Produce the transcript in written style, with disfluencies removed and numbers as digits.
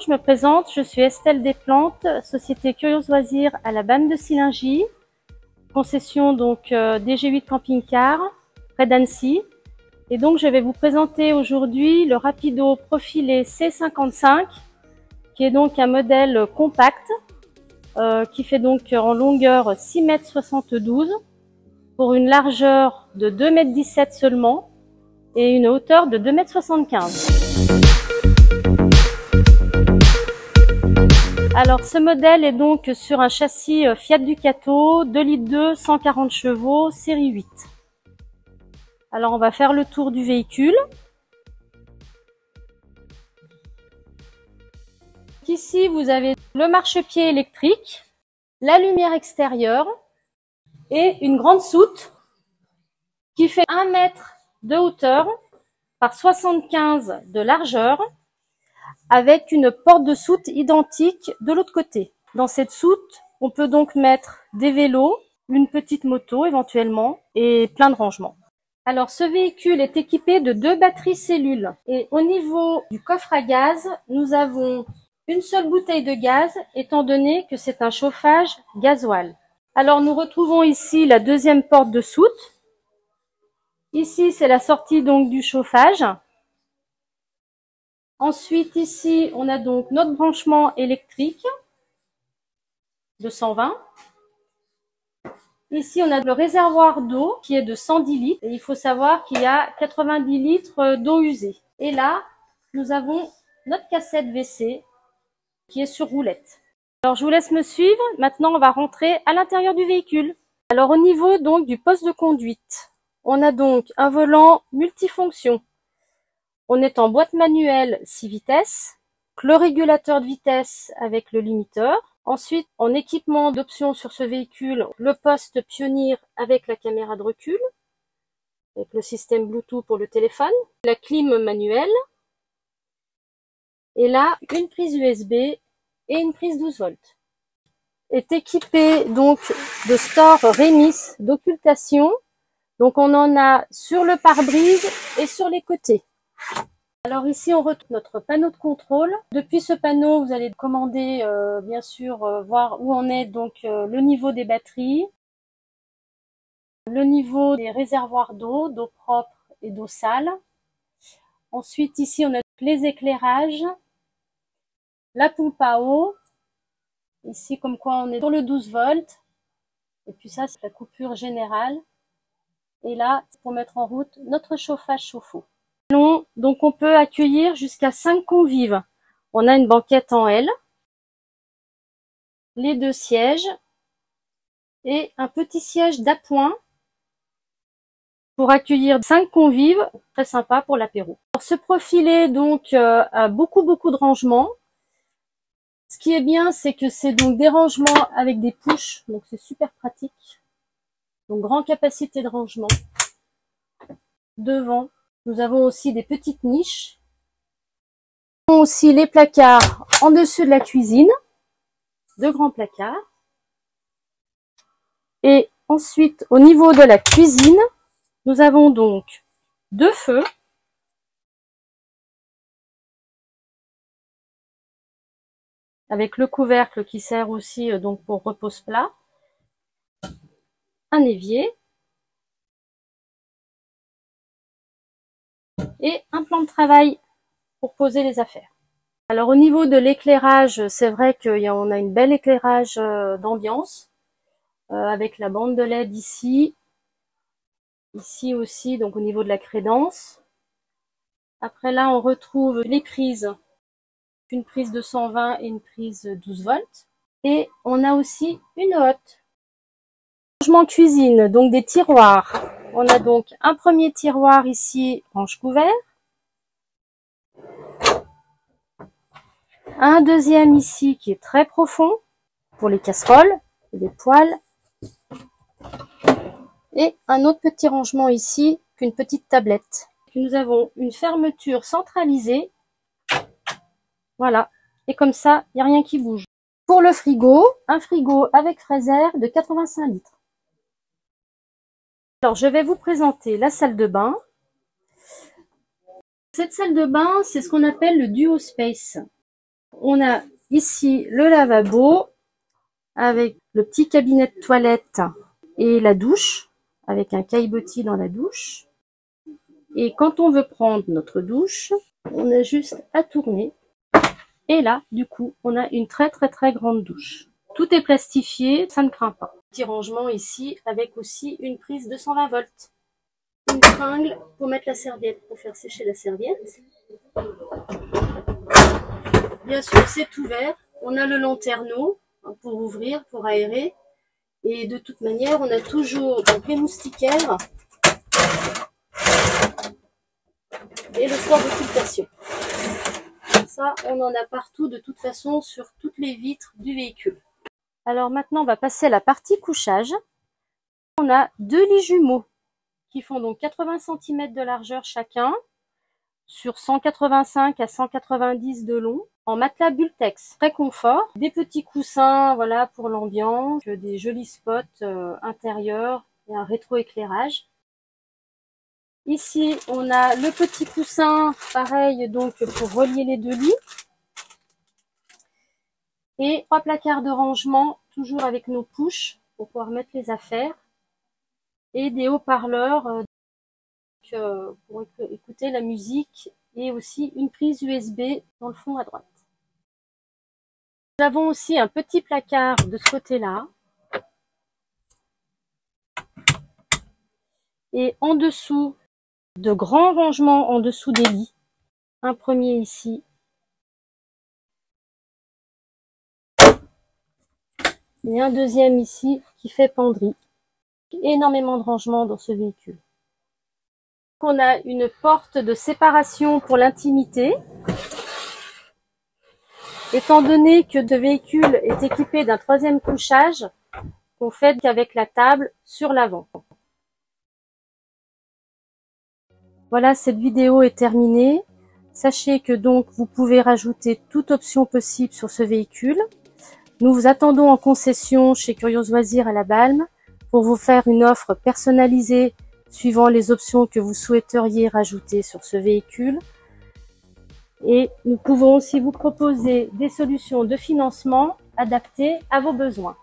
je me présente, je suis Estelle Desplantes, société Curios Loisirs à la Banne de Sillingy, concession donc DG8 Camping-Car, près d'Annecy. Et donc je vais vous présenter aujourd'hui le Rapido Profilé C55, qui est donc un modèle compact, qui fait donc en longueur 6,72 m pour une largeur de 2,17 m seulement et une hauteur de 2,75 m. Alors ce modèle est donc sur un châssis Fiat Ducato 2,2 litres, 140 chevaux, série 8. Alors on va faire le tour du véhicule. Ici vous avez le marchepied électrique, la lumière extérieure et une grande soute qui fait 1 mètre de hauteur par 75 de largeur, avec une porte de soute identique de l'autre côté. Dans cette soute, on peut donc mettre des vélos, une petite moto éventuellement et plein de rangements. Alors ce véhicule est équipé de 2 batteries cellules et au niveau du coffre à gaz, nous avons une seule bouteille de gaz étant donné que c'est un chauffage gasoil. Alors nous retrouvons ici la deuxième porte de soute. Ici c'est la sortie donc du chauffage. Ensuite, ici, on a donc notre branchement électrique de 120. Ici, on a le réservoir d'eau qui est de 110 litres. Et il faut savoir qu'il y a 90 litres d'eau usée. Et là, nous avons notre cassette WC qui est sur roulette. Alors, je vous laisse me suivre. Maintenant, on va rentrer à l'intérieur du véhicule. Alors, au niveau donc du poste de conduite, on a donc un volant multifonction. On est en boîte manuelle 6 vitesses, le régulateur de vitesse avec le limiteur. Ensuite, en équipement d'options sur ce véhicule, le poste Pionir avec la caméra de recul, avec le système Bluetooth pour le téléphone, la clim manuelle, et là, une prise USB et une prise 12 volts. Est équipé donc de store Remis d'occultation. Donc on en a sur le pare-brise et sur les côtés. Alors ici, on retrouve notre panneau de contrôle. Depuis ce panneau, vous allez commander, bien sûr, voir où en est donc le niveau des batteries, le niveau des réservoirs d'eau propre et d'eau sale. Ensuite, ici, on a les éclairages, la pompe à eau. Ici, comme quoi on est sur le 12 volts. Et puis ça, c'est la coupure générale. Et là, c'est pour mettre en route notre chauffage chauffe-eau. Donc on peut accueillir jusqu'à 5 convives. On a une banquette en L, les 2 sièges et un petit siège d'appoint pour accueillir 5 convives, très sympa pour l'apéro. Ce Profilé donc a beaucoup de rangements. Ce qui est bien, c'est que c'est donc des rangements avec des push, donc c'est super pratique. Donc grande capacité de rangement. Devant, nous avons aussi des petites niches. Nous avons aussi les placards en dessus de la cuisine, de grands placards. Et ensuite, au niveau de la cuisine, nous avons donc 2 feux. Avec le couvercle qui sert aussi donc pour repose-plat. Un évier. Et un plan de travail pour poser les affaires. Alors au niveau de l'éclairage, c'est vrai qu'on a une belle éclairage d'ambiance avec la bande de LED ici, ici aussi, donc au niveau de la crédence. Après là, on retrouve les prises, une prise de 120 et une prise 12 volts. Et on a aussi une hotte. Rangement cuisine, donc des tiroirs. On a donc un premier tiroir ici, range couvert. Un deuxième ici qui est très profond pour les casseroles et les poêles. Et un autre petit rangement ici, qu'une petite tablette. Nous avons une fermeture centralisée. Voilà. Et comme ça, il n'y a rien qui bouge. Pour le frigo, un frigo avec fraisière de 85 litres. Alors, je vais vous présenter la salle de bain. Cette salle de bain, c'est ce qu'on appelle le Duo Space. On a ici le lavabo avec le petit cabinet de toilette et la douche avec un caillebotis dans la douche. Et quand on veut prendre notre douche, on a juste à tourner. Et là, du coup, on a une très grande douche. Tout est plastifié, ça ne craint pas. Petit rangement ici avec aussi une prise de 120 volts. Une tringle pour mettre la serviette, pour faire sécher la serviette. Bien sûr, c'est ouvert. On a le lanterneau pour ouvrir, pour aérer. Et de toute manière, on a toujours donc les moustiquaires et le soir d'occultation. Ça, on en a partout de toute façon sur toutes les vitres du véhicule. Alors maintenant, on va passer à la partie couchage. On a 2 lits jumeaux qui font donc 80 cm de largeur chacun, sur 185 à 190 de long, en matelas Bultex, très confort, des petits coussins, voilà, pour l'ambiance, des jolis spots intérieurs et un rétroéclairage. Ici, on a le petit coussin, pareil, donc pour relier les 2 lits, et 3 placards de rangement, toujours avec nos push pour pouvoir mettre les affaires, et des haut-parleurs pour écouter la musique, et aussi une prise USB dans le fond à droite. Nous avons aussi un petit placard de ce côté-là. Et en dessous, de grands rangements en dessous des lits. Un premier ici. Et un deuxième ici qui fait penderie. Énormément de rangements dans ce véhicule. On a une porte de séparation pour l'intimité. Étant donné que ce véhicule est équipé d'un 3e couchage, on fait qu'avec la table sur l'avant. Voilà, cette vidéo est terminée. Sachez que donc vous pouvez rajouter toute option possible sur ce véhicule. Nous vous attendons en concession chez Curios Loisirs à La Balme pour vous faire une offre personnalisée suivant les options que vous souhaiteriez rajouter sur ce véhicule. Et nous pouvons aussi vous proposer des solutions de financement adaptées à vos besoins.